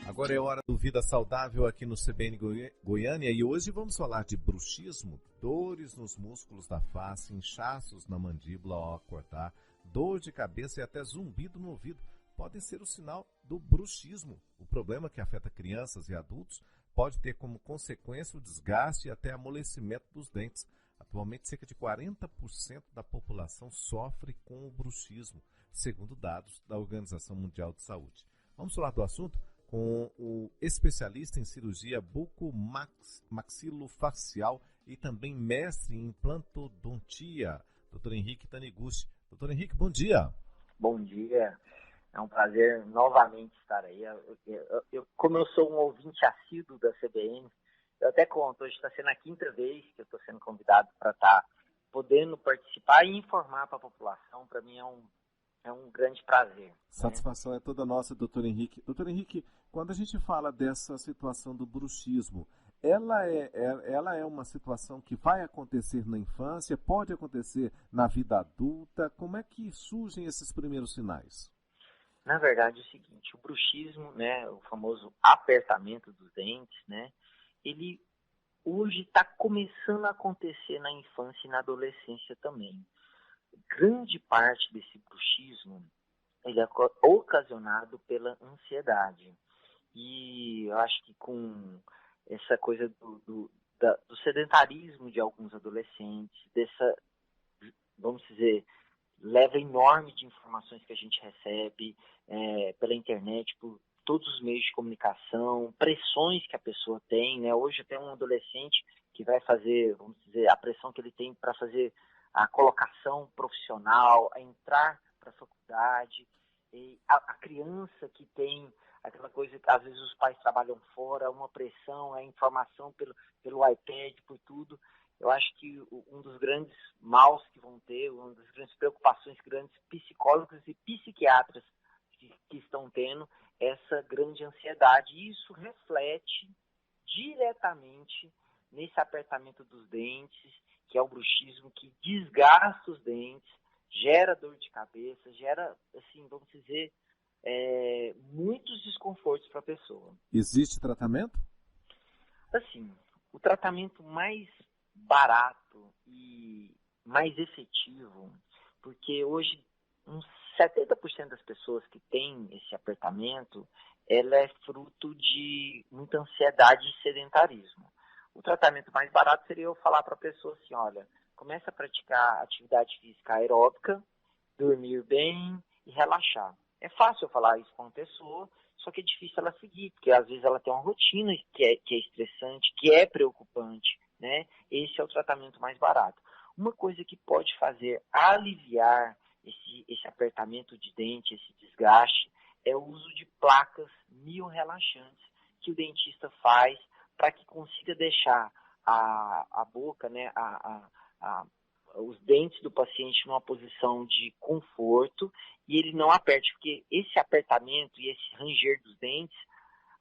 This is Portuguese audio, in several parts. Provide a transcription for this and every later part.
Agora é hora do Vida Saudável aqui no CBN Goiânia e hoje vamos falar de bruxismo, dores nos músculos da face, inchaços na mandíbula ao acordar, dor de cabeça e até zumbido no ouvido. Podem ser o sinal do bruxismo. O problema que afeta crianças e adultos pode ter como consequência o desgaste e até amolecimento dos dentes. Atualmente, cerca de 40% da população sofre com o bruxismo, segundo dados da Organização Mundial de Saúde. Vamos falar do assunto com o especialista em cirurgia bucomaxilofacial e também mestre em implantodontia, Dr. Henrique Taniguchi. Dr. Henrique, bom dia. Bom dia. É um prazer novamente estar aí. Como eu sou um ouvinte assíduo da CBN, eu até conto, hoje está sendo a 5ª vez que eu estou sendo convidado para estar podendo participar e informar para a população. Para mim é um grande prazer. Satisfação é toda nossa, doutor Henrique. Doutor Henrique, quando a gente fala dessa situação do bruxismo, ela é uma situação que vai acontecer na infância, pode acontecer na vida adulta? Como é que surgem esses primeiros sinais? Na verdade é o seguinte, o bruxismo, né, o famoso apertamento dos dentes, né, ele hoje está começando a acontecer na infância e na adolescência também. Grande parte desse bruxismo ele é ocasionado pela ansiedade. E eu acho que com essa coisa do sedentarismo de alguns adolescentes, dessa, vamos dizer, leva enorme de informações que a gente recebe pela internet, por todos os meios de comunicação, pressões que a pessoa tem, né? Hoje tem um adolescente que vai fazer, vamos dizer, a pressão que ele tem para fazer a colocação profissional, a entrar para a faculdade, e a criança que tem aquela coisa que às vezes os pais trabalham fora, uma pressão, a informação pelo iPad, por tudo. Eu acho que um dos grandes maus que vão ter, uma das grandes preocupações que grandes psicólogos e psiquiatras que estão tendo, essa grande ansiedade. E isso reflete diretamente nesse apertamento dos dentes, que é o bruxismo, que desgasta os dentes, gera dor de cabeça, gera, assim, vamos dizer, muitos desconfortos para a pessoa. Existe tratamento? Assim, o tratamento mais barato e mais efetivo, porque hoje uns 70% das pessoas que têm esse apertamento, ela é fruto de muita ansiedade e sedentarismo. O tratamento mais barato seria eu falar para a pessoa assim, olha, comece a praticar atividade física aeróbica, dormir bem e relaxar. É fácil eu falar isso para uma pessoa, só que é difícil ela seguir, porque às vezes ela tem uma rotina que é estressante, que é preocupante, né? Esse é o tratamento mais barato. Uma coisa que pode fazer aliviar esse apertamento de dente, esse desgaste, é o uso de placas miorrelaxantes que o dentista faz para que consiga deixar a boca, né, os dentes do paciente numa posição de conforto e ele não aperte, porque esse apertamento e esse ranger dos dentes,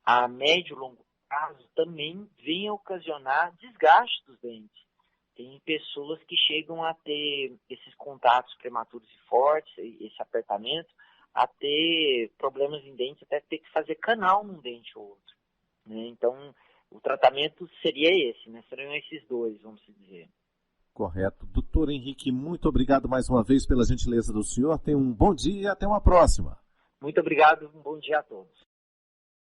a médio e longo prazo, também vem a ocasionar desgaste dos dentes. Tem pessoas que chegam a ter esses contatos prematuros e fortes, esse apertamento, a ter problemas em dentes, até ter que fazer canal num dente ou outro, né? Então, o tratamento seria esse, né? Seriam esses dois, vamos dizer. Correto. Doutor Henrique, muito obrigado mais uma vez pela gentileza do senhor. Tenha um bom dia e até uma próxima. Muito obrigado, um bom dia a todos.